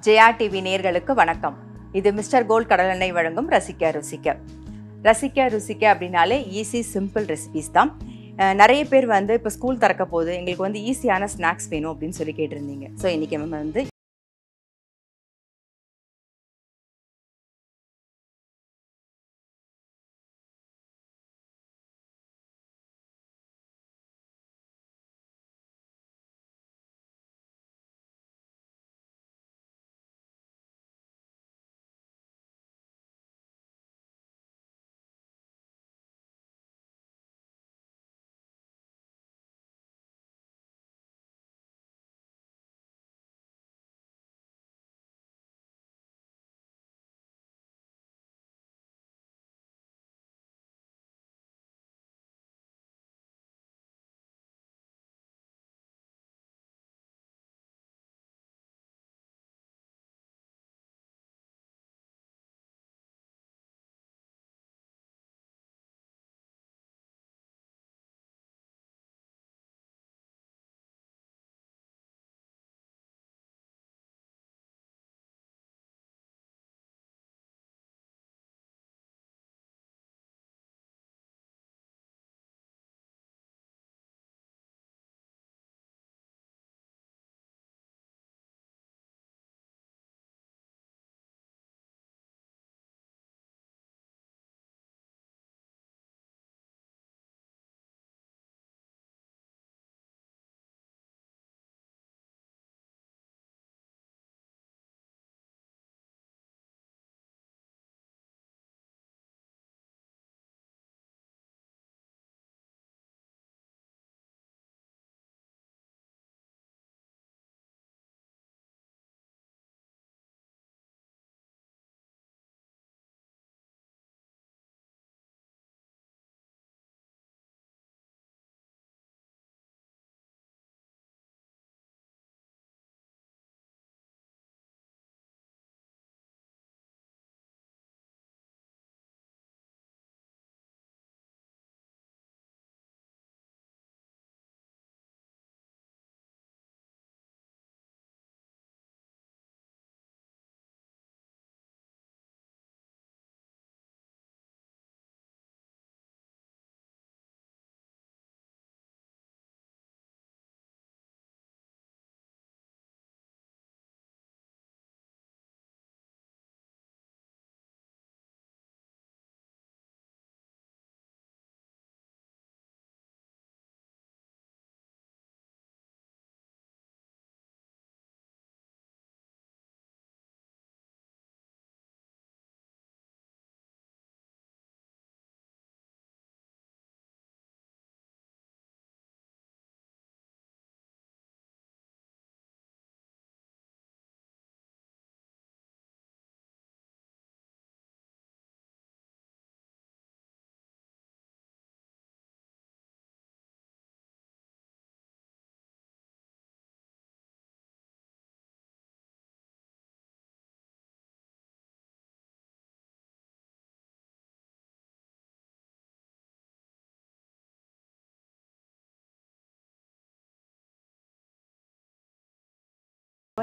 Jaya TV நேயர்களுக்கு வணக்கம். இது மிஸ்டர் கோல்ட் கடலெண்ணெய் வழங்கும் ரசிக்க ருசிக்க. ரசிக்க ருசிக்க அப்படின்னாலே ஈஸி சிம்பிள் ரெசிபிஸ் தான். நிறைய பேர் இப்போ ஸ்கூல் திறக்க போது எங்களுக்கு ஈஸியான ஸ்நாக்ஸ் வேணும் அப்படின்னு சொல்லி கேட்டிருந்தீங்க. ஸோ இன்னைக்கு நம்ம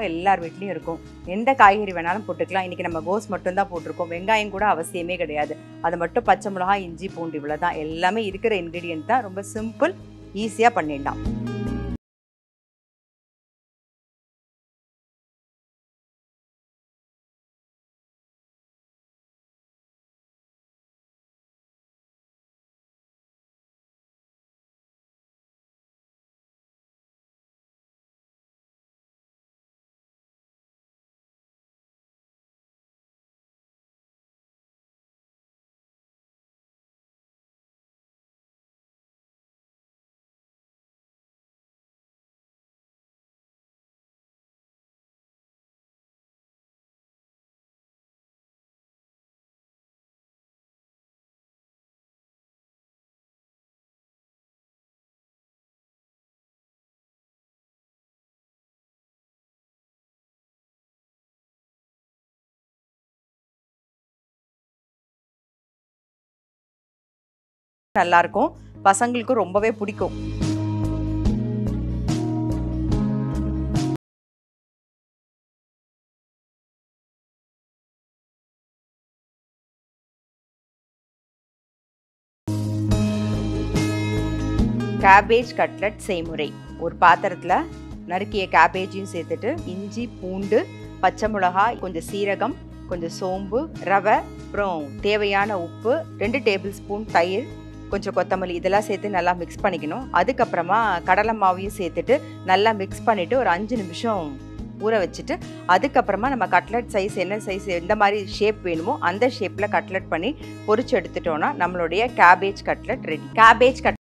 எல்லார் வீட்லயும் இருக்கும். எந்த காய்கறி வேணாலும் போட்டுக்கலாம். இன்னைக்கு நம்ம கோஸ் மட்டும் தான் போட்டிருக்கோம். வெங்காயம் கூட அவசியமே கிடையாது. அது மட்டும் பச்சை மிளகாய், இஞ்சி, பூண்டு இவ்வளவுதான். எல்லாமே இருக்கிற இன்கிரீடியன்ட் தான். ரொம்ப சிம்பிள், ஈஸியா பண்ணிடலாம். நல்லா இருக்கும். பசங்களுக்கும் ரொம்பவே பிடிக்கும். கேபேஜ் கட்லட் செய்முறை. ஒரு பாத்திரத்தில் நறுக்கிய கேபேஜையும் சேர்த்துட்டு இஞ்சி, பூண்டு, பச்சை மிளகாய், கொஞ்சம் சீரகம், கொஞ்சம் சோம்பு, ரவை, அப்புறம் தேவையான உப்பு, 2 டேபிள் ஸ்பூன் தயிர், கொஞ்சம் கொத்தமல்லி இதெல்லாம் சேர்த்து நல்லா மிக்ஸ் பண்ணிக்கணும். அதுக்கப்புறமா கடலை மாவையும் சேர்த்துட்டு நல்லா மிக்ஸ் பண்ணிவிட்டு ஒரு 5 நிமிஷம் ஊற வச்சுட்டு, அதுக்கப்புறமா நம்ம கட்லட் சைஸ் என்ன சைஸ் எந்த மாதிரி ஷேப் வேணுமோ அந்த ஷேப்பில் கட்லட் பண்ணி பொரிச்சு எடுத்துட்டோன்னா நம்மளுடைய cabbage cutlet ready. Cabbage cut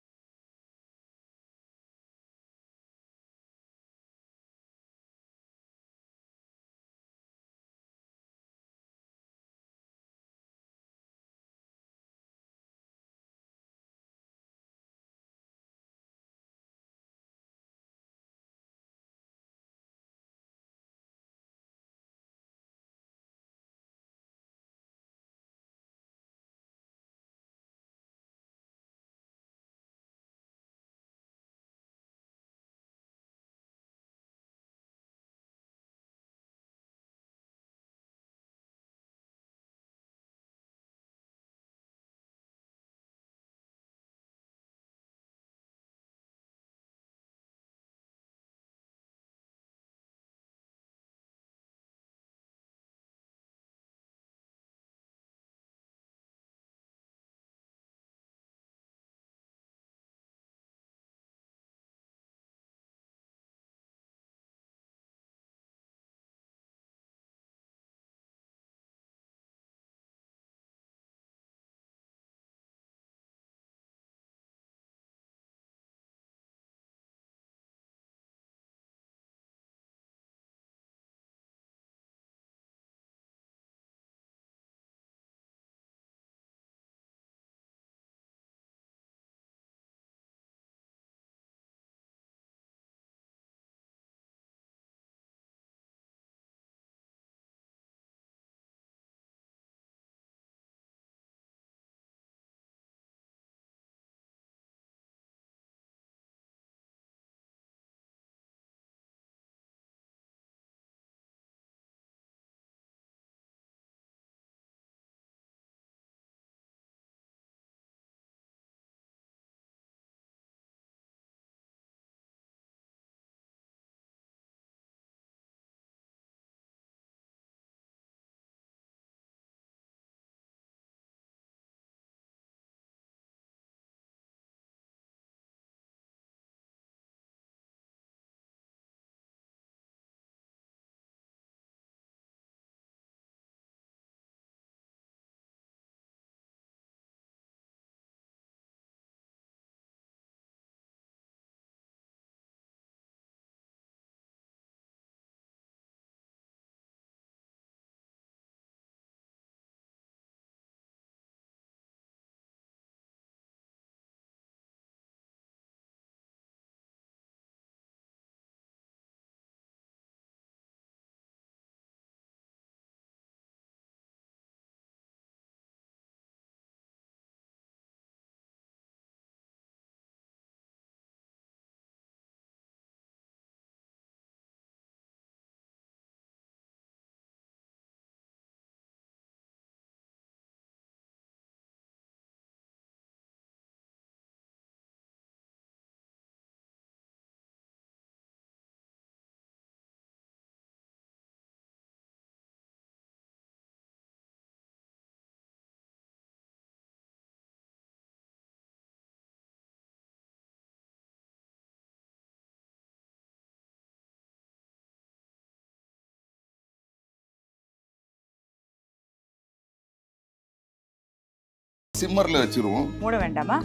சிம்மர்ல வச்சிருவோம். மூட வேண்டாமா?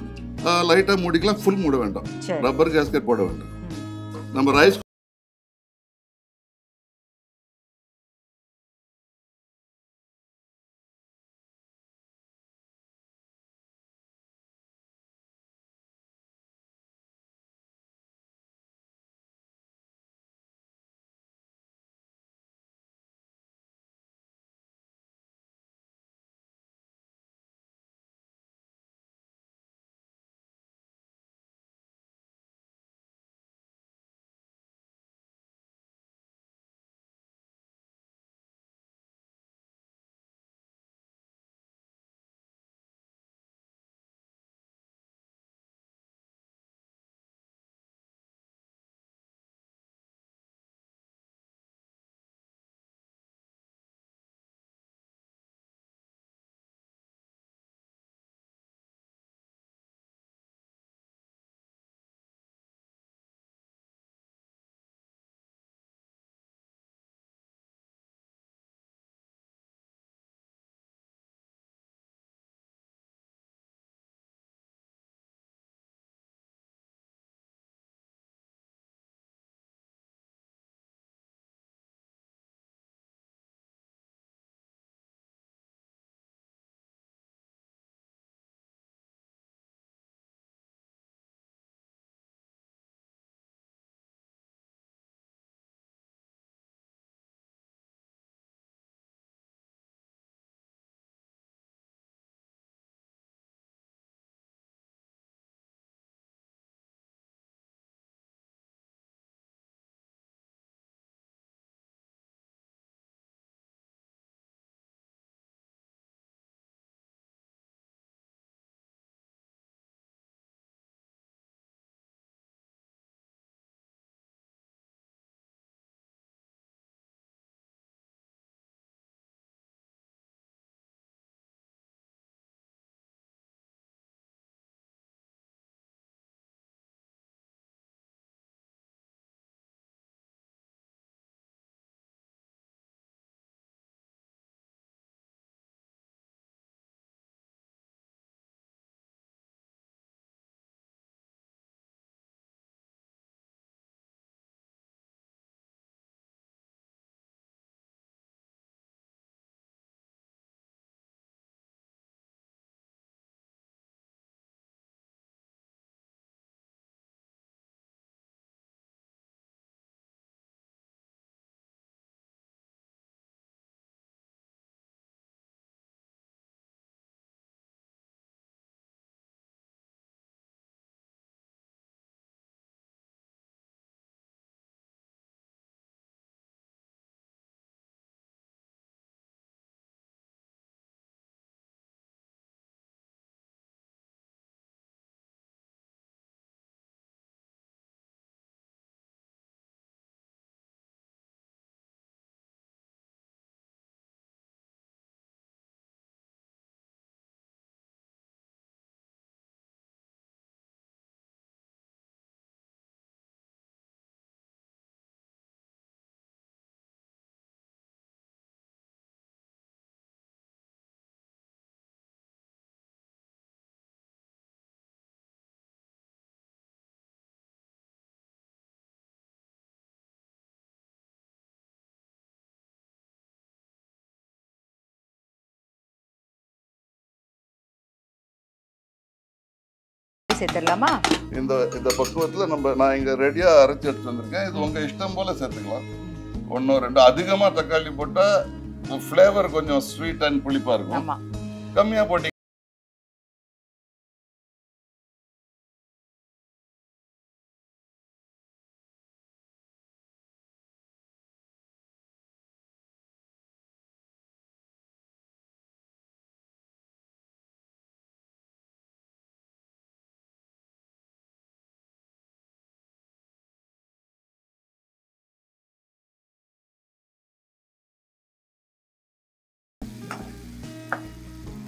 லைட்டா மூடிக்கலாம், ஃபுல் மூட வேண்டாம். சரி. ரப்பர் கேஸ்கெட் போட வேண்டாம். நம்ம ரைஸ் சேர்த்துடலாமா? இந்த பக்குவத்தில் நான் இங்கே ரெடியாக அரைச்சி எடுத்து வந்திருக்கேன். இது உங்கள் இஷ்டம் போல் சேர்த்துக்கலாம். 1 2 அதிகமாக தக்காளி போட்டால் ஃப்ளேவர் கொஞ்சம் ஸ்வீட் அண்ட் புளிப்பாக இருக்கும். கம்மியாக போட்டி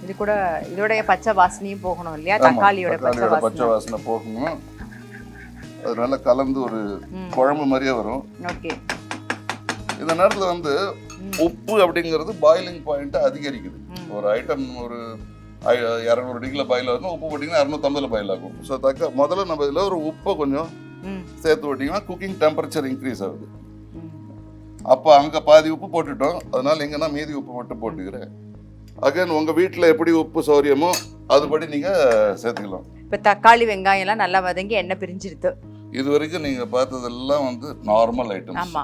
இது கூட இதோடைய பச்சை வாசனையும் போகணும் இல்லையா? தக்காளியோட பச்சை வாசனை போகணும். அது நல்லா கலந்து ஒரு குழம்பு மாதிரியே வரும். ஓகே. இந்த நேரத்தில் வந்து உப்பு அப்படிங்கிறது பாயிலிங் பாயிண்ட்டை அதிகரிக்குது. ஒரு ஐட்டம் ஒரு 200 டிகிரியில் பாயில் ஆகும், உப்பு போட்டிங்கன்னா 250 பாயில் ஆகும். ஸோ முதல்ல நம்ம இதில் ஒரு உப்பை கொஞ்சம் சேர்த்து போட்டிங்கன்னா குக்கிங் டெம்பரேச்சர் இன்க்ரீஸ் ஆகுது. அப்போ அங்கே பாதி உப்பு போட்டுட்டோம், அதனால எங்கன்னா மீதி உப்பு மட்டும் போட்டுக்கிறேன். அகைன் உங்கள் வீட்டில் எப்படி உப்பு சௌரியமோ அதுபடி நீங்கள் சேர்த்துக்கலாம். இப்போ தக்காளி வெங்காயம் எல்லாம் நல்லா வதங்கி எண்ணெய் பிரிஞ்சிருது. இது வரைக்கும் நீங்கள் பார்த்ததெல்லாம் வந்து நார்மல் ஐட்டம்ஸ்.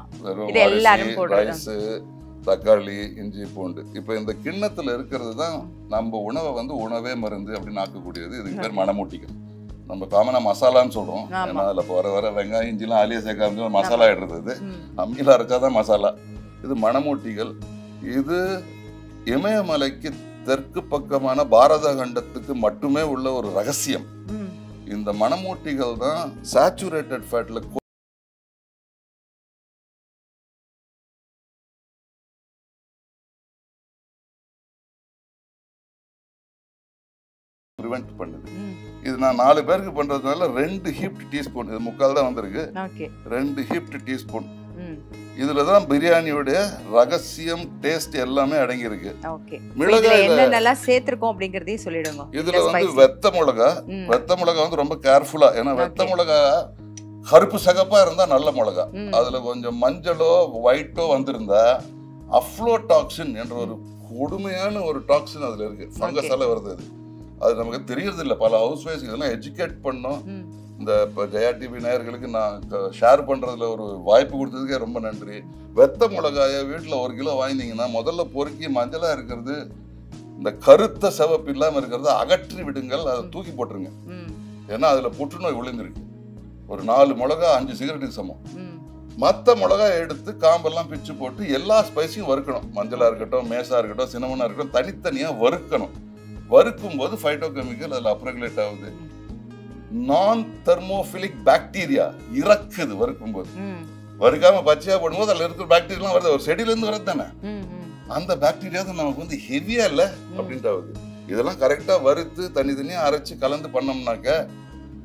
ரைஸு, தக்காளி, இஞ்சி, பூண்டு. இப்போ இந்த கிண்ணத்தில் இருக்கிறது தான் நம்ம உணவை வந்து உணவே மருந்து அப்படின்னு ஆக்கக்கூடியது. இதுக்கு பேர் மணமூட்டிகள். நம்ம காமனாக மசாலான்னு சொல்கிறோம். ஏன்னா அதில் வர வெங்காயம் இஞ்சிலாம் ஆலியா சேர்க்காம மசாலா ஆகிடுறது. அம்மியில் அரைச்சாதான் மசாலா. இது மணமூட்டிகள். இது இமயமலைக்கு தெற்கு பக்கமான பாரத கண்டத்துக்கு மட்டுமே உள்ள ஒரு ரகசியம். இந்த மணமூட்டிகள் தான் சேச்சுரேட்டட் ஃபேட்ல பிரிவென்ட் பண்ணுது. இது நான் 4 பேருக்கு பண்றதுனால 2 ஹீப்ட் டீஸ்பூன், இது 3/4 தான் வந்திருக்கு. 2 ஹீப்ட் டீஸ்பூன். இதுல தான் பிரியாணியோட ரகசியம் டேஸ்ட் எல்லாமே அடங்கி இருக்கு. மிளகாய் என்னென்னலாம் சேர்த்திருக்கோம் அப்படிங்கறதையும் சொல்லிடுங்க. இதுல வந்து வெத்த மிளகா வந்து ரொம்ப கேர்ஃபுல்லா, ஏன்னா வெத்த மிளகா கருப்பு சகப்பா இருந்தா நல்ல மிளகா, அதுல கொஞ்சம் மஞ்சளோ ஒயிட்டோ வந்திருந்தா அஃப்ளோடாக்சின் என்ற ஒரு கொடுமையான ஒரு டாக்ஸின் அதுல இருக்கு. ஃபங்கஸால வருது. அது நமக்கு தெரியறது இல்லை. பல ஹவுஸ் வைஃப் இதெல்லாம் எஜுகேட் பண்ணோம். இந்த இப்போ ஜெயா டிவி நேயர்களுக்கு நான் ஷேர் பண்ணுறதுல ஒரு வாய்ப்பு கொடுத்ததுக்கே ரொம்ப நன்றி. வெத்த மிளகாயை வீட்டில் 1 கிலோ வாங்கினீங்கன்னா முதல்ல பொறுக்கி மஞ்சளாக இருக்கிறது, இந்த கருத்த சிவப்பு இல்லாமல் இருக்கிறத அகற்றி விடுங்கள். அதை தூக்கி போட்டுருங்க. ஏன்னா அதில் புற்றுநோய் விழுந்திருக்கு. ஒரு 4 மிளகா 5 சிகரெட்டுக்கு சமம். மற்ற மிளகாய் எடுத்து காம்பெல்லாம் பிச்சு போட்டு எல்லா ஸ்பைஸையும் வறுக்கணும். மஞ்சளாக இருக்கட்டும், மேஸாக இருக்கட்டும், சின்னமனாக இருக்கட்டும், தனித்தனியாக வறுக்கணும். வறுக்கும் போது ஃபைட்டோ கெமிக்கல் அதில் அப்ரெகுலேட் ஆகுது. நான் தெர்மோஃபிலிக் பாக்டீரியா இறக்குது வறுக்கும் போது. வறுக்காம பச்சையா போடும்போது அதுல இருக்கிற பாக்டீரியா வருது. ஒரு செடியில இருந்து வரது தானே. அந்த பாக்டீரியா தான் நமக்கு வந்து ஹெவியா இல்ல அப்படின்ட்டு ஆகுது. இதெல்லாம் கரெக்டா வறுத்து தனித்தனியா அரைச்சு கலந்து பண்ணோம்னாக்க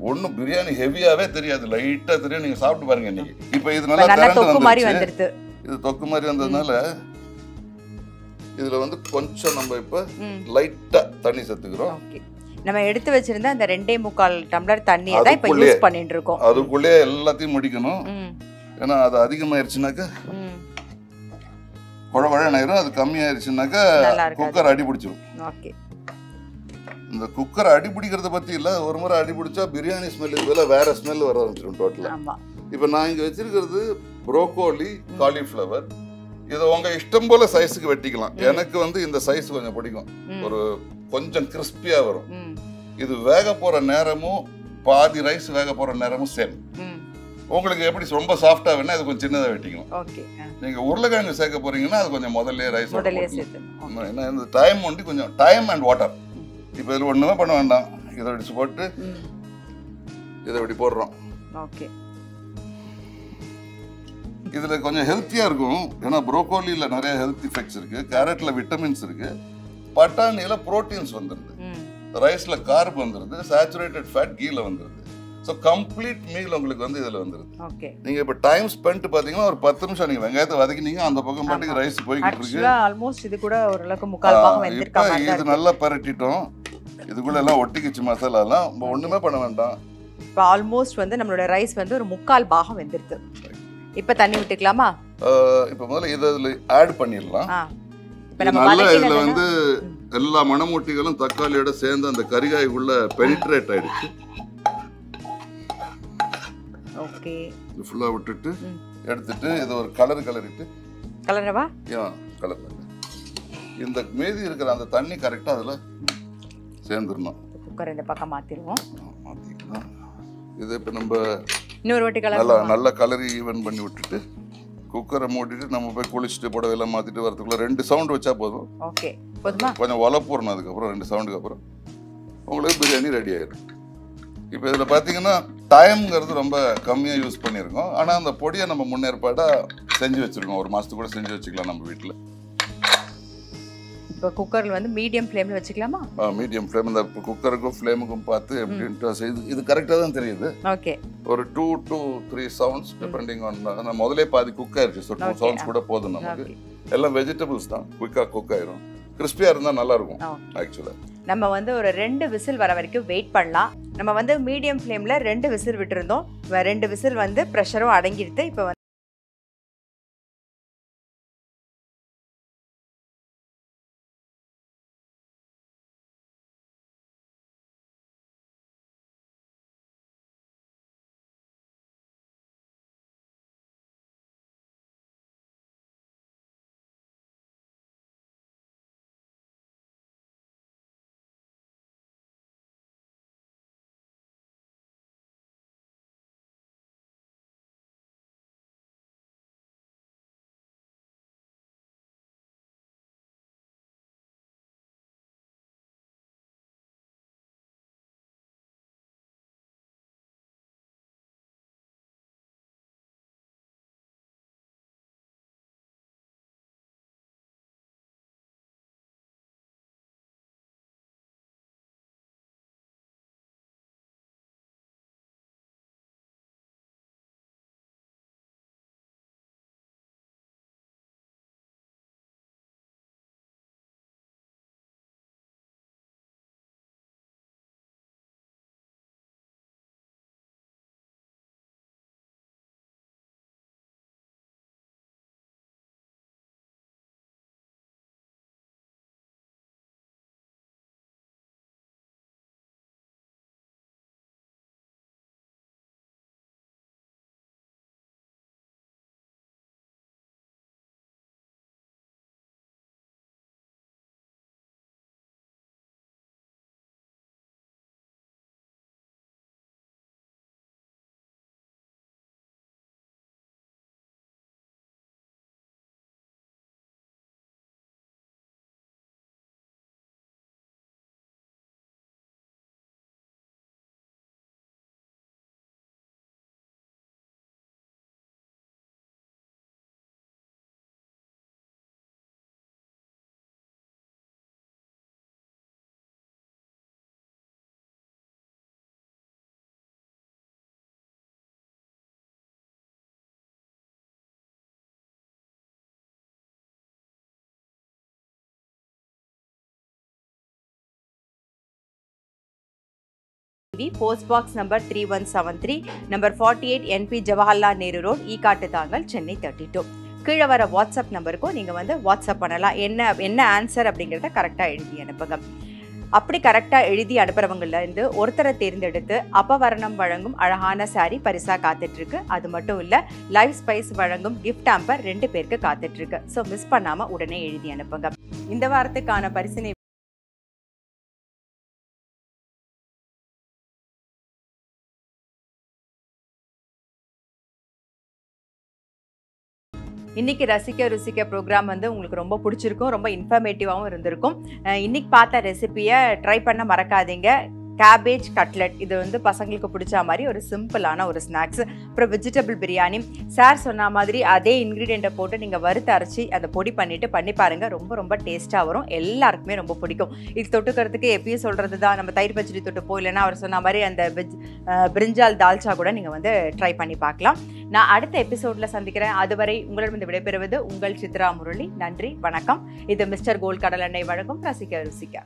ஒன்னும் பிரியாணி ஹெவியாவே தெரியாது, லைட்டா தெரியும். நீங்க சாப்பிட்டு பாருங்க இன்னைக்கு. இப்ப இது நல்லா தொக்கு மாதிரி வந்துருச்சு. இது தொக்கு மாதிரி வந்ததுனால இதுல வந்து கொஞ்சம் நம்ம இப்ப லைட்டா தண்ணி சேர்த்துக்கிறோம். நம்ம எடுத்து வச்சிருந்த அந்த 2.25 டம்ளர் தண்ணியை தான் இப்ப யூஸ் பண்ணிட்டு இருக்கோம். அதுக்குள்ளே எல்லாத்தையும் முடிக்கணும். ஏன்னா அது அதிகமாயிருச்சுனாக்க குழவழனாயிரும். அது கம்மியாயிருச்சுனாக்கா குக்கர் அடி பிடிச்சிடும். இந்த குக்கர் அடி பிடிக்கிறத பத்தி இல்ல, ஒரு முறை அடி பிடிச்சா பிரியாணி ஸ்மெல் இதுல வேற ஸ்மெல் வர ஆரம்பிச்சிடும் டோட்டலா. இப்ப நான் இங்க வச்சிருக்கிறது ப்ரோக்கோலி, காலிஃபிளவர். இதை உங்க இஷ்டம் போல சைஸுக்கு வெட்டிக்கலாம். எனக்கு வந்து இந்த சைஸ் கொஞ்சம் பிடிக்கும். ஒரு கொஞ்சம் கிறிஸ்பியா வரும். இது வேக போற நேரமும் பாதி ரைஸ் வேக போற நேரமும் சேம். உங்களுக்கு எப்படி ரொம்ப சாஃப்டா வேணா இது கொஞ்சம் சின்னதா வெட்டிக்கணும். நீங்க உருளைக்கிழங்கு சேர்க்க போறீங்கன்னா அது கொஞ்சம் முதல்ல ரைஸ் ஏன்னா இந்த டைம் ஒண்டி கொஞ்சம் டைம் அண்ட் வாட்டர். இப்போ இதில் ஒண்ணுமே பண்ண வேண்டாம். இதை அடிச்சு போட்டு இதை இப்படி போடுறோம். இதுல கொஞ்சம் ஹெல்த்தியா இருக்கும். ஏன்னா ப்ரோக்கோலியில நிறைய ஹெல்த் எஃபெக்ட்ஸ் இருக்கு, கேரட்ல விட்டமின்ஸ் இருக்கு, பட்டாணியில புரோட்டீன்ஸ் வந்துருது, ரைஸ்ல கார்ப் வந்துருது, சேச்சுரேட்டட் ஃபேட் கீழ வந்துருது. ஸோ கம்ப்ளீட் மீல் உங்களுக்கு வந்து இதுல வந்துருது. நீங்க இப்ப டைம் ஸ்பெண்ட் பாத்தீங்கன்னா ஒரு 10 நிமிஷம் நீங்க வெங்காயத்தை வதக்கினீங்க, அந்த பக்கம் பாட்டுக்கு ரைஸ் போய்கிட்டு இருக்கு. ஆல்மோஸ்ட் இது கூட ஓரளவுக்கு முக்கால் பாகம் வெந்திருக்க மாதிரி இருக்கு. இது நல்லா பரட்டிட்டோம். இதுக்குள்ள எல்லாம் ஒட்டிக்கிச்சு மசாலா எல்லாம். ஒண்ணுமே பண்ண வேண்டாம். இப்போ ஆல்மோஸ்ட் வந்து நம்மளோட ரைஸ் வந்து ஒரு முக்கால் பாகம் வெந்திருக்கு. இப்போ தண்ணி விட்டுக்கலாமா? இப்போ முதல்ல இதை இதில் ஆட் பண்ணிடலாம். நல்லா இதில் வந்து எல்லா மணமூட்டிகளும் தக்காளியோட சேர்ந்து அந்த கறிகாய்க்குள்ள பெனிட்ரேட் ஆயிடுச்சு. ஓகே. இது ஃபுல்லா விட்டுட்டு எடுத்துட்டு இது ஒரு கலர் கலரிட்டு கலரவா கலர் இந்த மீதி இருக்கிற அந்த தண்ணி கரெக்டா அதுல சேர்ந்துடணும். குக்கர் இந்த பக்கம் மாத்திடுவோம். மாத்திக்கலாம். இது இப்போ நம்ம இன்னொரு வாட்டி கலர் நல்ல கலரி ஈவன் பண்ணி விட்டுட்டு குக்கரை மூடிட்டு நம்ம போய் குளிச்சுட்டு புடவையெல்லாம் மாற்றிட்டு வரதுக்குள்ள 2 சவுண்ட் வச்சா போதும். ஓகே, போதுமா? கொஞ்சம் வளப்பூரணும். அதுக்கப்புறம் 2 சவுண்டுக்கு அப்புறம் உங்களுக்கு பிரியாணி ரெடி ஆயிடும். இப்போ இதில் பார்த்தீங்கன்னா டைம்ங்கிறது ரொம்ப கம்மியாக யூஸ் பண்ணியிருக்கோம். ஆனால் அந்த பொடியை நம்ம முன்னேற்பாடாக செஞ்சு வச்சுருக்கோம். 1 மாதத்துக்கு கூட செஞ்சு வச்சுக்கலாம் நம்ம வீட்டில். இப்போ குக்கரில் வந்து மீடியம் ஃப்ளேமில் வச்சுக்கலாமா? Medium flame. இந்த குக்கருக்கும் ஃப்ளேமுக்கும் பார்த்து எப்படின்ட்டு இது கரெக்டாக தான் தெரியுது. ஓகே. ஒரு 2 to 3 சவுண்ட்ஸ் டிபெண்டிங் ஆன். நான் முதலே பாதி குக் ஆயிடுச்சு. ஸோ 2 சவுண்ட்ஸ் கூட போதும் நமக்கு. எல்லாம் வெஜிடபிள்ஸ் தான், குயிக்காக குக் ஆயிரும். கிறிஸ்பியாக இருந்தால் நல்லா இருக்கும் ஆக்சுவலாக. நம்ம வந்து ஒரு 2 விசில் வர வரைக்கும் வெயிட் பண்ணலாம். நம்ம வந்து மீடியம் ஃப்ளேமில் 2 விசில் விட்டுருந்தோம். 2 விசில் வந்து ப்ரெஷரும் அடங்கிடுது. இப்போ post box number 3173, number 48, NP Jawaharlal Nehru road, Ekkattuthangal, Chennai 32. கீழே வர வாட்ஸ்அப் நம்பருக்கும் நீங்கள் வந்து வாட்ஸ்அப் பண்ணலாம். என்ன ஆன்சர் அப்படிங்கிறத கரெக்டாக எழுதி அனுப்புங்க. அப்படி கரெக்டாக எழுதி அனுப்புறவங்கலேருந்து ஒருத்தரை தேர்ந்தெடுத்து அப்பவரணம் வழங்கும் அழகான சாரி பரிசா காத்துட்ருக்கு. அது மட்டும் இல்லை, லைஃப் ஸ்பைஸ் வழங்கும் கிஃப்ட் ஆம்பர் 2 பேருக்கு காத்துட்ருக்கு. ஸோ மிஸ் பண்ணாமல் உடனே எழுதி அனுப்புங்க. இந்த வாரத்துக்கான பரிசினை இன்னைக்கு ரசிக்க ருசிக்க ப்ரோக்ராம் வந்து உங்களுக்கு ரொம்ப பிடிச்சிருக்கும், ரொம்ப இன்ஃபர்மேட்டிவாகவும் இருந்திருக்கும். இன்னைக்கு பார்த்த ரெசிபியை ட்ரை பண்ண மறக்காதீங்க. கேபேஜ் கட்லெட், இது வந்து பசங்களுக்கு பிடிச்ச மாதிரி ஒரு சிம்பிளான ஒரு ஸ்நாக்ஸ். அப்புறம் வெஜிடபிள் பிரியாணி, சார் சொன்ன மாதிரி அதே இன்க்ரீடியண்ட்டை போட்டு நீங்கள் வறுத்து அரைச்சி அதை பொடி பண்ணிவிட்டு பண்ணி பாருங்கள். ரொம்ப ரொம்ப டேஸ்ட்டாக வரும், எல்லாருக்குமே ரொம்ப பிடிக்கும். இது தொட்டுக்கிறதுக்கு எப்பயும் சொல்கிறது தான், நம்ம தயிர் பச்சடி தொட்டுப்போ, இல்லைன்னா அவர் சொன்ன மாதிரி அந்த பிரிஞ்சால் தால்ச்சா கூட நீங்கள் வந்து ட்ரை பண்ணி பார்க்கலாம். நான் அடுத்த எபிசோடில் சந்திக்கிறேன். அதுவரை உங்களிடம் விடைபெறுவது உங்கள் சித்ரா முரளி. நன்றி, வணக்கம். இது மிஸ்டர் கோல்ட் கடல் எண்ணெய் வழங்கும் ரசிக்க ருசிக்க.